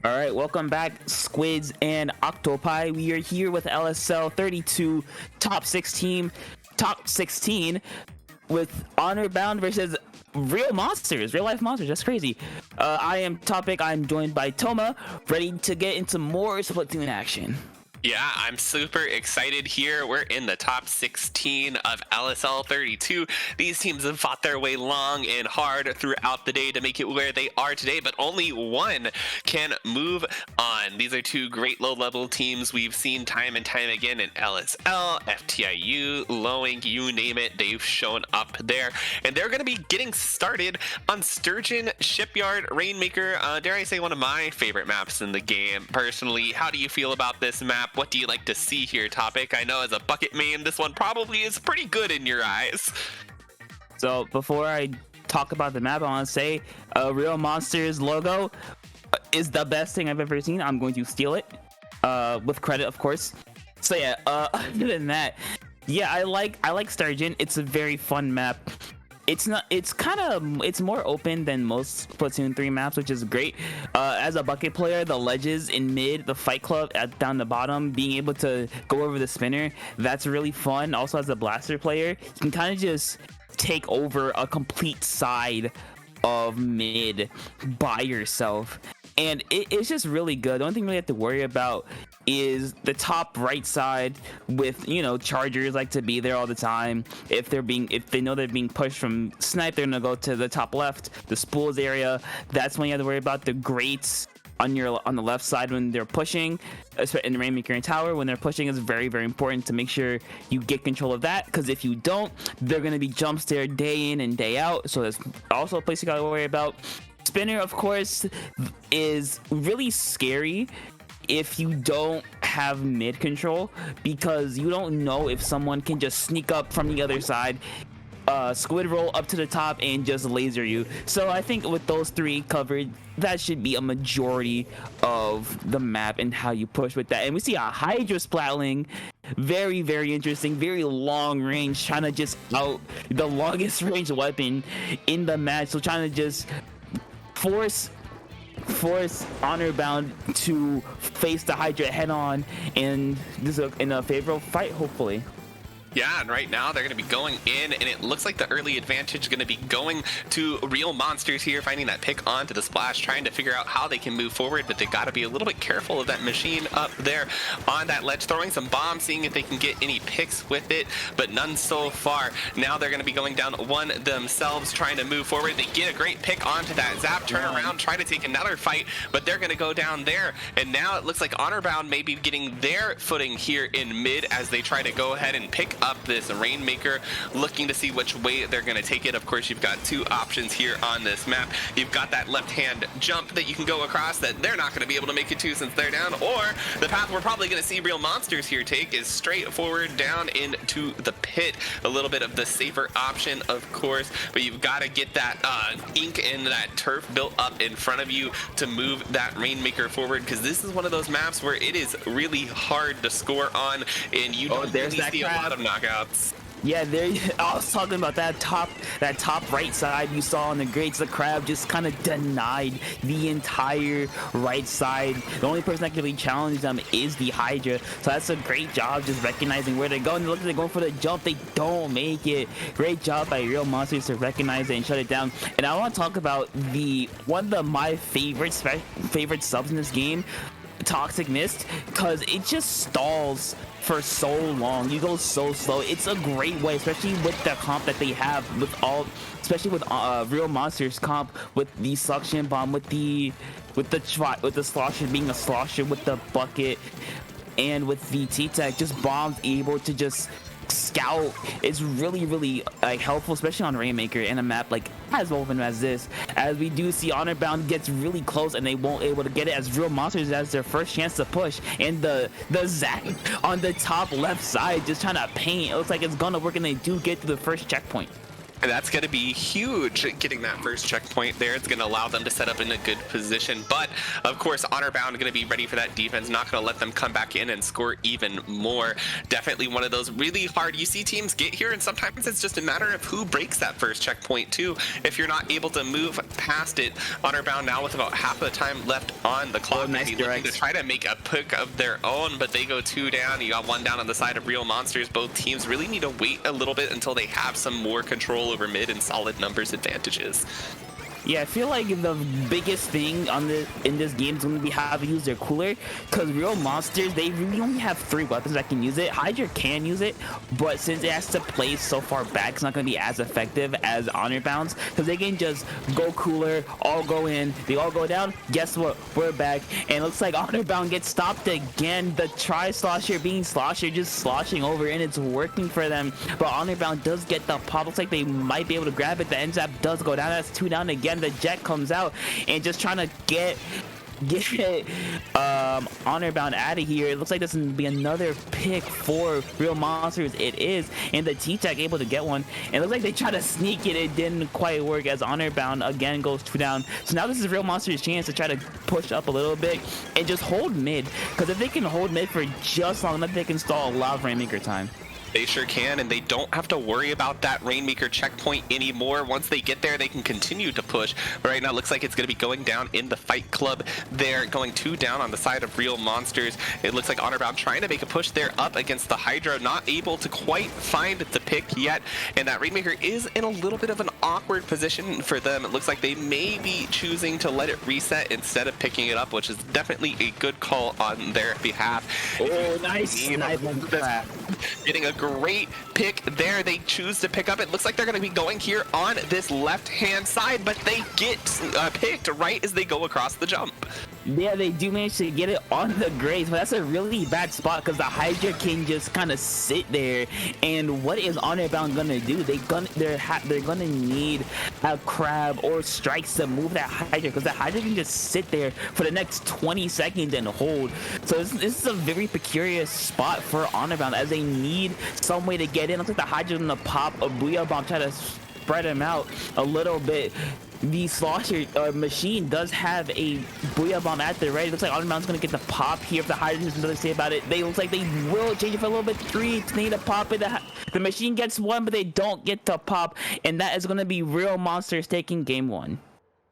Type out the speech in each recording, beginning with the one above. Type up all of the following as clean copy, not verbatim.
All right, welcome back, Squids and Octopi. We are here with LSL 32 top 16 with Honor Bound versus real monsters, real life monsters. That's crazy. I am Topic. I'm joined by Toma, ready to get into more Splatoon action. Yeah, I'm super excited here. We're in the top 16 of LSL 32. These teams have fought their way long and hard throughout the day to make it where they are today, but only one can move on. These are two great low-level teams we've seen time and time again in LSL, FTIU, Lowing, you name it, they've shown up there. And they're going to be getting started on Sturgeon Shipyard Rainmaker. Dare I say one of my favorite maps in the game, personally. How do you feel about this map? What do you like to see here, Topic? I know as a bucket main, this one probably is pretty good in your eyes. So before I talk about the map, I want to say Real Monsters logo is the best thing I've ever seen. I'm going to steal it with credit, of course. So yeah, other than that, yeah, I like Sturgeon. It's a very fun map. It's more open than most Splatoon 3 maps, which is great. As a bucket player, the ledges in mid, the fight club down the bottom, being able to go over the spinner, that's really fun. Also, as a blaster player, you can kind of just take over a complete side of mid by yourself. And it's just really good. The only thing we have to worry about is the top right side with, chargers like to be there all the time. If they know they're being pushed from snipe, they're gonna go to the top left, the spools area. That's when you have to worry about the grates on the left side when they're pushing, in the Rainmaker and Tower. When they're pushing, is very, very important to make sure you get control of that, because if you don't, they're gonna be jump scared day in and day out. So that's also a place you gotta worry about. Spinner, of course, is really scary if you don't have mid control, because you don't know if someone can just sneak up from the other side, squid roll up to the top, and just laser you. So I think with those three covered, that should be a majority of the map and how you push with that. And we see a Hydra Splatling, very, very interesting, very long range, trying to just out the longest range weapon in the match. So trying to just force Honor Bound to face the Hydra head on in a favorable fight, hopefully. Yeah, and right now they're going to be going in, and it looks like the early advantage is going to be going to real monsters here, finding that pick onto the splash, trying to figure out how they can move forward, but they got to be a little bit careful of that machine up there on that ledge, throwing some bombs, seeing if they can get any picks with it, but none so far. Now they're going to be going down one themselves, trying to move forward. They get a great pick onto that zap, turn around, try to take another fight, but they're going to go down there, and now it looks like Honor Bound may be getting their footing here in mid as they try to go ahead and pick up this Rainmaker, looking to see which way they're going to take it. Of course, you've got two options here on this map. You've got that left-hand jump that you can go across that they're not going to be able to make it to since they're down, or the path we're probably going to see real monsters here take is straight forward down into the pit. A little bit of the safer option, of course, but you've got to get that ink and that turf built up in front of you to move that Rainmaker forward, because this is one of those maps where it is really hard to score on, and you don't really see a lot of knockouts. Yeah, I was talking about that top right side you saw on the grates. The crab just kind of denied the entire right side. The only person that can really challenge them is the Hydra. So that's a great job just recognizing where they're going. Look, they're going for the jump. They don't make it. Great job by Real Monsters to recognize it and shut it down. And I want to talk about one of my favorite subs in this game, Toxic Mist, because it just stalls for so long. You go so slow. It's a great way, especially with the comp that they have especially with Real Monsters comp, with the suction bomb, with the slosher being a slosher, with the bucket, and with the T-Tech, just bombs able to just scout. It's really, really helpful, especially on Rainmaker and a map like as open as this, as we do see Honor Bound gets really close and they won't able to get it, as Real Monsters has their first chance to push, and the Zac on the top left side just trying to paint. It looks like it's gonna work, and they do get to the first checkpoint. And that's going to be huge, getting that first checkpoint there. It's going to allow them to set up in a good position. But, of course, Honor Bound going to be ready for that defense, not going to let them come back in and score even more. Definitely one of those really hard UC teams get here, and sometimes it's just a matter of who breaks that first checkpoint, too. If you're not able to move past it, Honor Bound now with about half of the time left on the clock. Nice looking to try to make a pick of their own, but they go 2 down. You got 1 down on the side of Real Monsters. Both teams really need to wait a little bit until they have some more control over mid and solid numbers advantages. Yeah, I feel like the biggest thing in this game is going to be how to use their cooler, because Real Monsters, they really only have 3 weapons that can use it. Hydra can use it, but since it has to play so far back, it's not going to be as effective as Honor Bounds, because they can just go cooler, all go in, they all go down. Guess what? We're back, and it looks like Honor Bound gets stopped again. The tri-slosher being slosher, just sloshing over, and it's working for them, but Honor Bound does get the pop. Looks like they might be able to grab it. The end zap does go down. That's 2 down again. The Jet comes out and just trying to get Honor Bound out of here. It looks like this is gonna be another pick for Real Monsters. It is, and the T-Tech able to get one, and it looks like they try to sneak it. It didn't quite work as Honor Bound again goes 2 down. So now this is Real Monsters' chance to try to push up a little bit and just hold mid, because if they can hold mid for just long enough, they can stall a lot of Rainmaker time. They sure can, and they don't have to worry about that Rainmaker checkpoint anymore. Once they get there, they can continue to push. But right now, it looks like it's going to be going down in the Fight Club there, going 2 down on the side of Real Monsters. It looks like Honor Bound trying to make a push there up against the Hydra, not able to quite find the pick yet. And that Rainmaker is in a little bit of an awkward position for them. It looks like they may be choosing to let it reset instead of picking it up, which is definitely a good call on their behalf. Oh, nice. Getting a great pick there. They choose to pick up. It looks like they're going to be going here on this left-hand side, but they get picked right as they go across the jump. Yeah, they do manage to get it on the graze, but that's a really bad spot because the Hydra can just kind of sit there. And what is Honor Bound gonna do? They're gonna need a crab or strikes to move that Hydra, because the Hydra can just sit there for the next 20 seconds and hold. So this is a very peculiar spot for Honor Bound, as they need some way to get in. Looks like the Hydra's gonna pop a Booyah Bomb, try to spread him out a little bit. The slosher machine does have a Booyah Bomb at the ready. Looks like Honor Bound's gonna get the pop here. If the Hydra doesn't really say about it, they looks like they will change it for a little bit. 3 to need a pop it. The machine gets 1, but they don't get the pop, and that is gonna be Real Monsters taking game 1.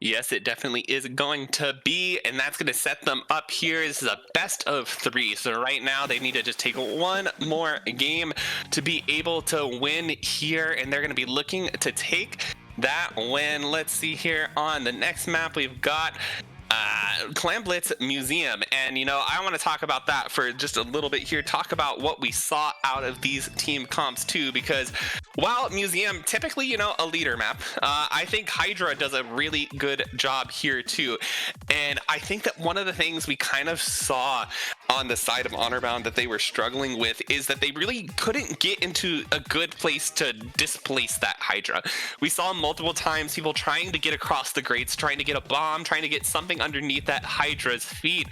Yes, it definitely is going to be, and that's going to set them up here. This is a best of 3. So right now they need to just take 1 more game to be able to win here, and they're going to be looking to take that win. Let's see here on the next map we've got Clan Blitz Museum, and I want to talk about that for just a little bit here, talk about what we saw out of these team comps too, because while Museum typically a leader map, I think Hydra does a really good job here too. And I think that one of the things we kind of saw on the side of Honor Bound that they were struggling with is that they really couldn't get into a good place to displace that Hydra. We saw multiple times people trying to get across the grates, trying to get a bomb, trying to get something underneath that Hydra's feet,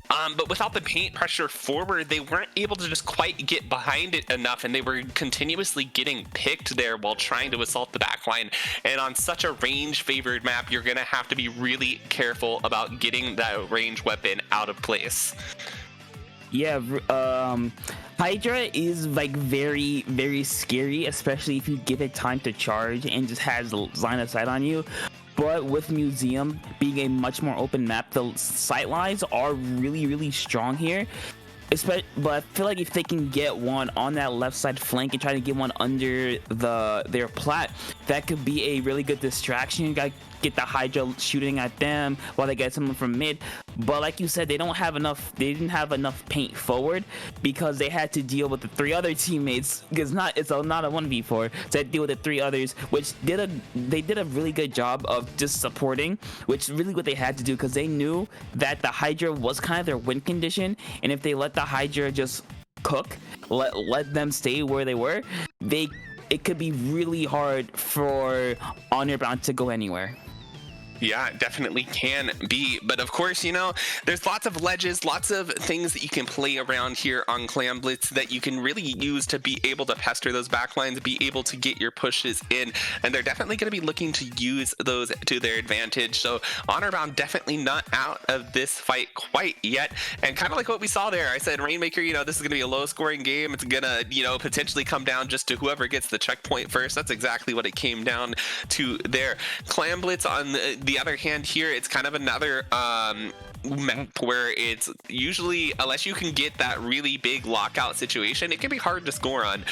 but without the paint pressure forward, they weren't able to just quite get behind it enough, and they were continuously getting picked there while trying to assault the backline. And on such a range favored map, you're gonna have to be really careful about getting that range weapon out of place. Yeah, Hydra is like very, very scary, especially if you give it time to charge and just has line of sight on you. But with Museum being a much more open map, the sight lines are really, really strong here. But I feel like if they can get one on that left side flank and try to get one under their plat, that could be a really good distraction. You gotta get the Hydra shooting at them while they get someone from mid. But like you said, they didn't have enough paint forward, because they had to deal with the 3 other teammates, because it's not a 1v4, so they had to deal with the 3 others, which they did a really good job of just supporting, which is really what they had to do, because they knew that the Hydra was kind of their win condition, and if they let the Hydra just cook, let them stay where they were, it could be really hard for Honor Bound to go anywhere. Yeah, it definitely can be. But of course, you know, there's lots of ledges, lots of things that you can play around here on Clam Blitz that you can really use to be able to pester those backlines, be able to get your pushes in. And they're definitely going to be looking to use those to their advantage. So Honorbound definitely not out of this fight quite yet. And kind of like what we saw there, I said, Rainmaker, you know, this is going to be a low scoring game. It's going to, you know, potentially come down just to whoever gets the checkpoint first. That's exactly what it came down to there. Clam Blitz on the other hand here, it's kind of another map where it's usually, unless you can get that really big lockout situation, it can be hard to score on.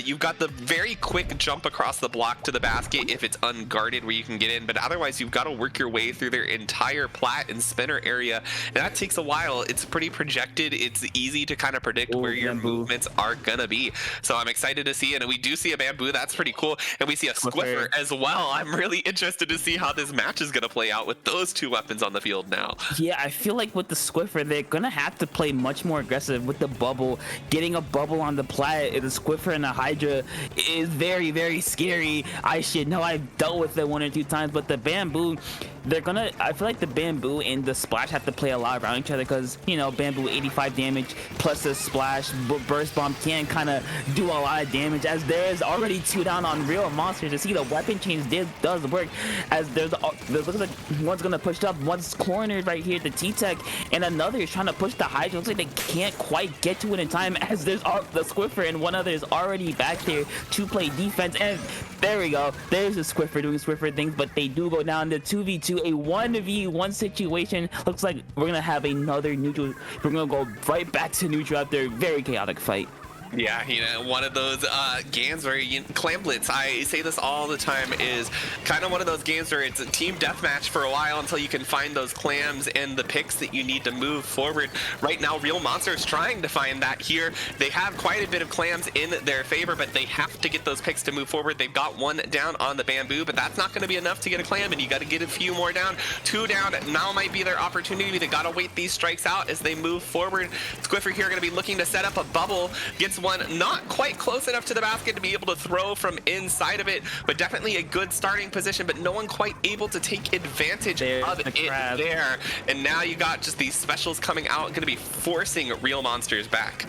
You've got the very quick jump across the block to the basket if it's unguarded where you can get in, but otherwise you've got to work your way through their entire plat and spinner area, and that takes a while. It's pretty projected. It's easy to kind of predict where your movements are gonna be. So I'm excited to see, and we do see a bamboo. That's pretty cool, and we see a Squiffer as well. I'm really interested to see how this match is gonna play out with those two weapons on the field now. Yeah, I feel like with the Squiffer, they're gonna have to play much more aggressive with the bubble. Getting a bubble on the plat, the Squiffer and the Hydra is very, very scary. I should know, I've dealt with it 1 or 2 times, but the bamboo, I feel like the bamboo and the splash have to play a lot around each other, because, you know, bamboo 85 damage plus the splash burst bomb can kind of do a lot of damage, as there is already 2 down on Real Monsters. To see the weapon change does work, as there's looks like one's gonna push up, one's cornered right here, the T-Tech, and another is trying to push the Hydra. Looks like they can't quite get to it in time, as there's the Squiffer and one other is already back there to play defense. And there we go, there's the Squiffer doing Squiffer things, but they do go down to 2v2, a 1v1 situation. Looks like we're gonna have another neutral. We're gonna go right back to neutral after a very chaotic fight. Yeah, you know, one of those games where Clam Blitz, I say this all the time, is kind of one of those games where it's a team deathmatch for a while until you can find those clams and the picks that you need to move forward. Right now, Real Monsters trying to find that here. They have quite a bit of clams in their favor, but they have to get those picks to move forward. They've got 1 down on the bamboo, but that's not going to be enough to get a clam, and you got to get a few more down. 2 down, now might be their opportunity. They got to wait these strikes out as they move forward. Squiffer here going to be looking to set up a bubble. Gets one not quite close enough to the basket to be able to throw from inside of it, but definitely a good starting position, but no one quite able to take advantage of it there. And now you got just these specials coming out, going to be forcing Real Monsters back.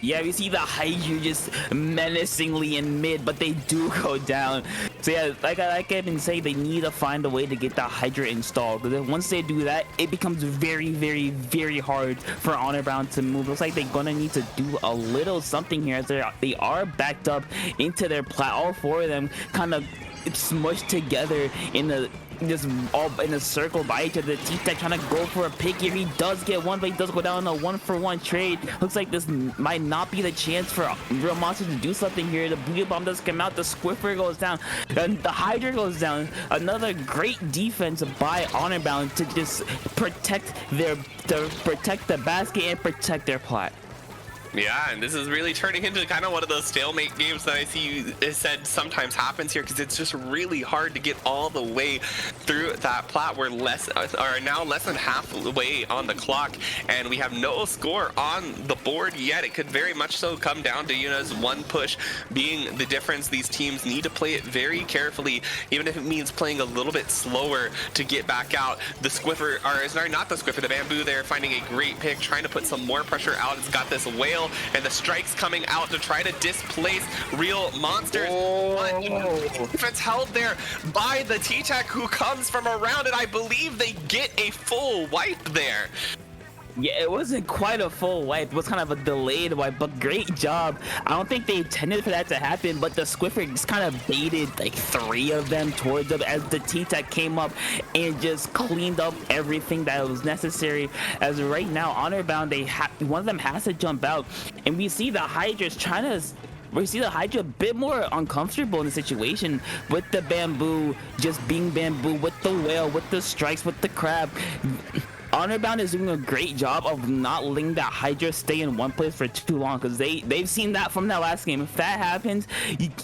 Yeah, we see the Hydra just menacingly in mid, but they do go down. So yeah, like I've been saying, they need to find a way to get the Hydra installed, because once they do that, it becomes very, very, very hard for Honorbound to move. Looks like they're gonna need to do a little something here, as they are backed up into their plat. All 4 of them kind of smushed together in the just all in a circle by each other. T-Tech trying to go for a pick here. He does get one, but he does go down on a 1-for-1 trade. Looks like this might not be the chance for Real Monsters to do something here. The Blue Bomb does come out, the Squiffer goes down, and the Hydra goes down. Another great defense by Honorbound to just protect the basket and protect their plat. Yeah, and this is really turning into kind of one of those stalemate games that I see you said sometimes happens here, because it's just really hard to get all the way through that plat. We're now less than halfway on the clock, and we have no score on the board yet. It could very much so come down to Yuna's 1 push being the difference. These teams need to play it very carefully, even if it means playing a little bit slower to get back out. The Squiffer, or sorry, not the Squiffer, the bamboo there finding a great pick, trying to put some more pressure out. It's got this whale, and the strikes coming out to try to displace Real Monsters. It's held there by the T-Tech, who comes from around it. I believe they get a full wipe there. Yeah, it wasn't quite a full wipe. It was kind of a delayed wipe, but great job. I don't think they intended for that to happen, but the Squiffer just kind of baited like 3 of them towards them, as the T-Tech came up and just cleaned up everything that was necessary. As right now, Honorbound, one of them has to jump out, and we see the Hydra's trying to... We see the Hydra a bit more uncomfortable in the situation, with the bamboo just being bamboo, with the whale, with the strikes, with the crab. Honorbound is doing a great job of not letting that Hydra stay in one place for too long, because they've seen that from that last game. If that happens,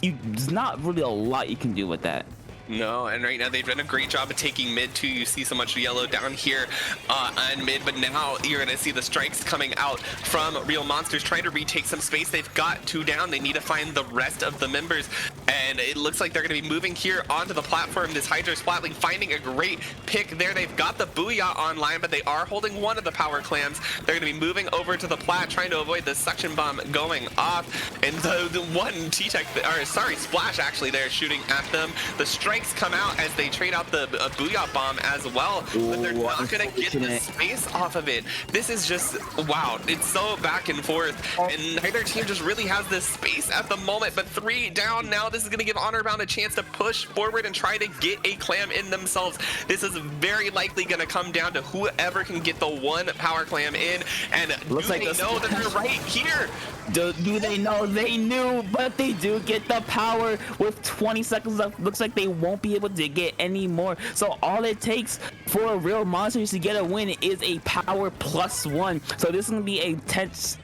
there's not really a lot you can do with that. No, and right now they've done a great job of taking mid too. You see so much yellow down here on mid, but now you're gonna see the strikes coming out from Real Monsters trying to retake some space. They've got 2 down. They need to find the rest of the members, and it looks like they're going to be moving here onto the platform. This Hydra Splatling finding a great pick there. They've got the Booyah online, but they are holding one of the power clams. They're going to be moving over to the plat, trying to avoid the suction bomb going off. And the one T-Tech, or sorry, Splash actually there shooting at them. The strikes come out as they trade out the Booyah bomb as well, but they're not going to get the space off of it. This is just, wow, it's so back and forth, and neither team just really has this space at the moment, but 3 down now. This is going to give Honor Bound a chance to push forward and try to get a clam in themselves. This is very likely going to come down to whoever can get the one power clam in, and looks like they know that they're right here. Do they know? They knew, but they do get the power with 20 seconds left. Looks like they won't be able to get any more. So all it takes for Real Monsters to get a win is a power +1. So this is gonna be a tense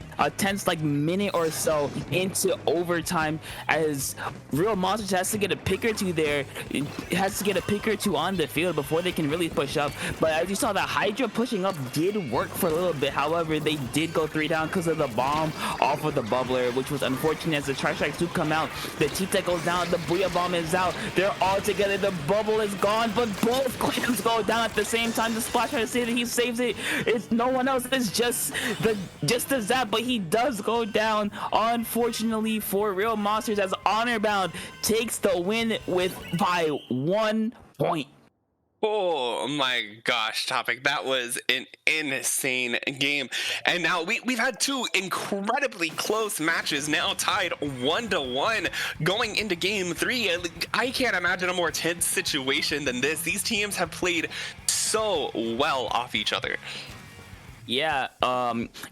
like minute or so into overtime, as Real Monsters has to get a pick or two there. It has to get a pick or two on the field before they can really push up. But as you saw, the Hydra pushing up did work for a little bit. However, they did go 3 down because of the bomb off of the bubbler, which was unfortunate as the Tri-Strikes do come out. The T-Tech goes down, the Booyah bomb is out. They're all together, the bubble is gone, but both clams go down at the same time. The Splash tries to say that he saves it. It's no one else, it's just the Zap, but he does go down, unfortunately for Real Monsters, as Honor Bound takes the win by 1 point. Oh my gosh, Topic, that was an insane game. And now we've had 2 incredibly close matches, now tied 1-1 going into game 3. I can't imagine a more tense situation than this. These teams have played so well off each other. Yeah,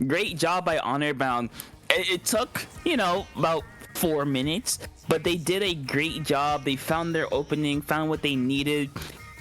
great job by Honor Bound. It took, about 4 minutes, but they did a great job. They found their opening, found what they needed.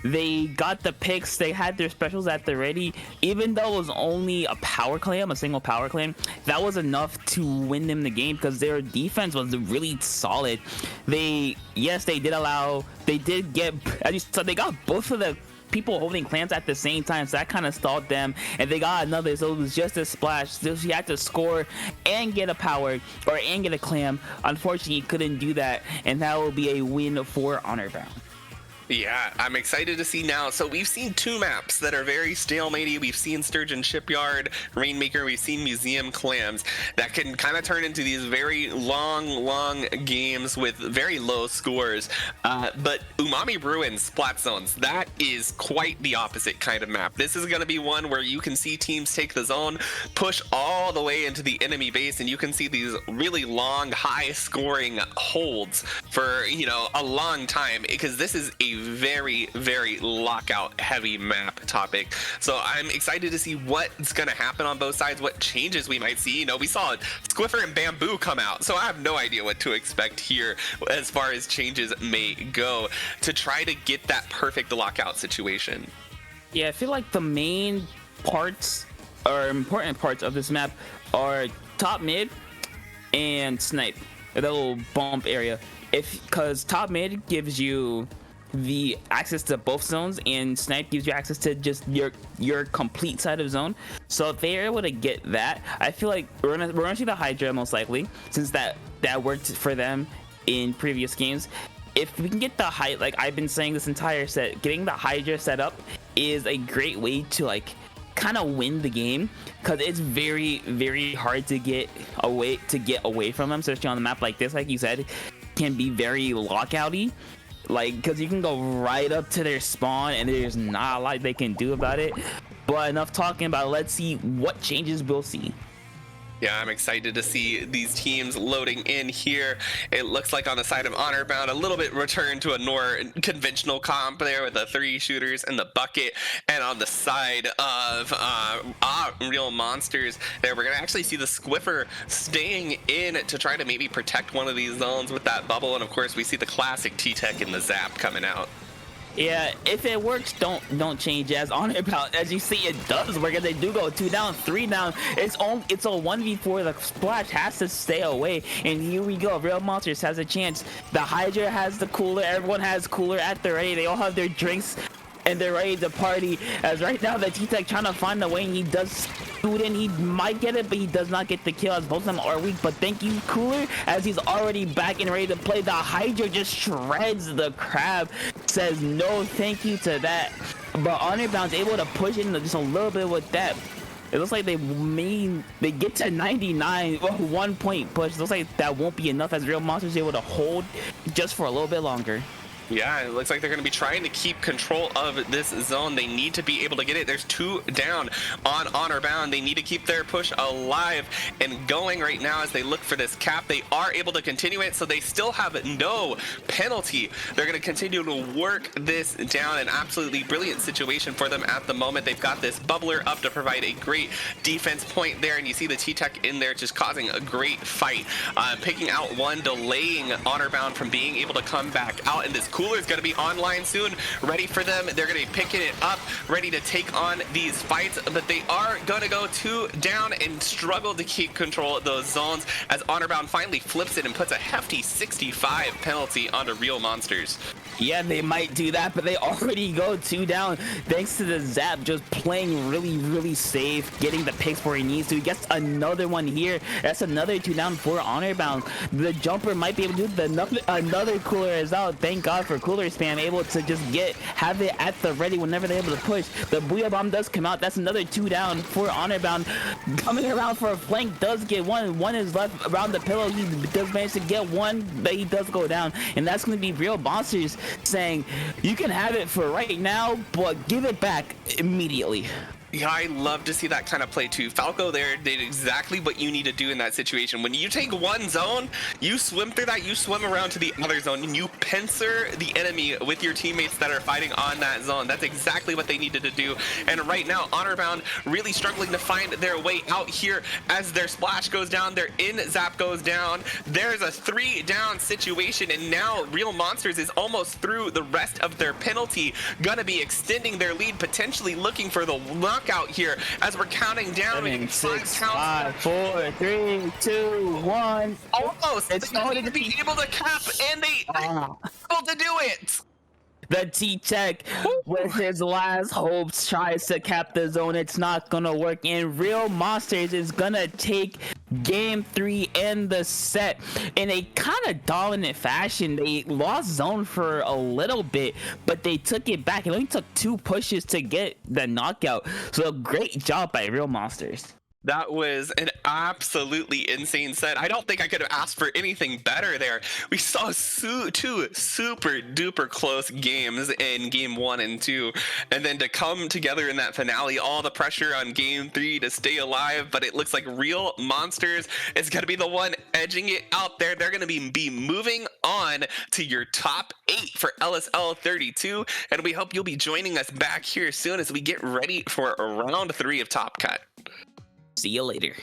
They got the picks, they had their specials at the ready. Even though it was only a power clam, a single power clam, that was enough to win them the game because their defense was really solid. They did get, as you said, they got both of the people holding clams at the same time, so that kind of stalled them, and they got another, so it was just a Splash. So she had to score and get a power and get a clam. Unfortunately, he couldn't do that, and that will be a win for Honor Bound. Yeah, I'm excited to see now. So we've seen 2 maps that are very stalematy. We've seen Sturgeon Shipyard, Rainmaker. We've seen Museum Clams that can kind of turn into these very long games with very low scores. But Umami Ruins Splat Zones, that is quite the opposite kind of map. This is going to be one where you can see teams take the zone, push all the way into the enemy base, and you can see these really long, high-scoring holds for, a long time, because this is a very lockout heavy map Topic. So I'm excited to see what's going to happen on both sides, what changes we might see. We saw Squiffer and Bamboo come out, so I have no idea what to expect here as far as changes may go to try to get that perfect lockout situation. Yeah, I feel like the main parts or important parts of this map are top mid and snipe, that little bump area. Because top mid gives you the access to both zones, and snipe gives you access to just your complete side of zone. So if they're able to get that, I feel like we're gonna see the Hydra most likely, since that worked for them in previous games. If we can get the height, like I've been saying this entire set, getting the Hydra set up is a great way to kind of win the game, because it's very hard to get away from them, especially on a map like this. Like you said, can be very lockouty, because you can go right up to their spawn and there's not a lot they can do about it. But enough talking about it. Let's see what changes we'll see. Yeah, I'm excited to see these teams loading in here. It looks like on the side of Honor Bound, a little bit return to a more conventional comp there with the 3 shooters and the bucket. And on the side of Real Monsters there, we're going to actually see the Squiffer staying in to try to maybe protect one of these zones with that bubble. And of course, we see the classic T-Tech and the Zap coming out. Yeah, if it works, don't change. As Honor Bound, as you see, it does work. As they do go 2 down, 3 down. It's a 1v4. The Splash has to stay away, and here we go. Real Monsters has a chance. The Hydra has the cooler. Everyone has cooler at the ready. They all have their drinks and they're ready to party. As right now, the T-Tech trying to find a way, and he does shoot in. He might get it, but he does not get the kill, as both of them are weak. But thank you, Cooler, as he's already back and ready to play. The Hydra just shreds the Crab, says no thank you to that. But Honor Bound's able to push in just a little bit with that. It looks like they get to 99, 1 point push. It looks like that won't be enough, as Real Monsters able to hold just for a little bit longer. Yeah, it looks like they're going to be trying to keep control of this zone. They need to be able to get it. There's 2 down on Honor Bound. They need to keep their push alive and going right now as they look for this cap. They are able to continue it, so they still have no penalty. They're going to continue to work this down. An absolutely brilliant situation for them at the moment. They've got this bubbler up to provide a great defense point there, and you see the T-Tech in there just causing a great fight. Picking out one, delaying Honor Bound from being able to come back out, and this Cooler is going to be online soon, ready for them. They're going to be picking it up, ready to take on these fights, but they are going to go 2 down and struggle to keep control of those zones as Honor Bound finally flips it and puts a hefty 65 penalty onto Real Monsters. Yeah, they might do that, but they already go 2 down thanks to the Zap just playing really safe, getting the picks where he needs to. He gets another one here. That's another 2 down for Honor Bound. The jumper might be able to do another Cooler is out. Thank God for Cooler spam, able to just have it at the ready whenever they're able to push. The Booyah Bomb does come out. That's another 2 down for Honor Bound. Coming around for a flank, does get one. One is left around the pillow. He does manage to get one, but he does go down. And that's going to be Real Monsters saying, you can have it for right now, but give it back immediately. Yeah, I love to see that kind of play too. Falco there did exactly what you need to do in that situation. When you take one zone, you swim through that, you swim around to the other zone, and you pincer the enemy with your teammates that are fighting on that zone. That's exactly what they needed to do. And right now, Honor Bound really struggling to find their way out here as their splash goes down, their in zap goes down. There's a 3 down situation, and now Real Monsters is almost through the rest of their penalty. Gonna be extending their lead, potentially looking for the knockout here as we're counting down. 7, 6, 5, 4, 3, 2, 1. Almost. It's they need to be able to cap, and they able to do it. The T-Tech, with his last hopes, tries to cap the zone. It's not gonna work, and Real Monsters is gonna take game 3 in the set in a kind of dominant fashion. They lost zone for a little bit, but they took it back. It only took 2 pushes to get the knockout, so great job by Real Monsters. That was an absolutely insane set. I don't think I could have asked for anything better there. We saw 2 super duper close games in game 1 and 2, and then to come together in that finale, all the pressure on game 3 to stay alive. But it looks like Real Monsters is going to be the one edging it out there. They're going to be moving on to your top 8 for LSL 32, and we hope you'll be joining us back here soon as we get ready for round 3 of Top Cut. See you later.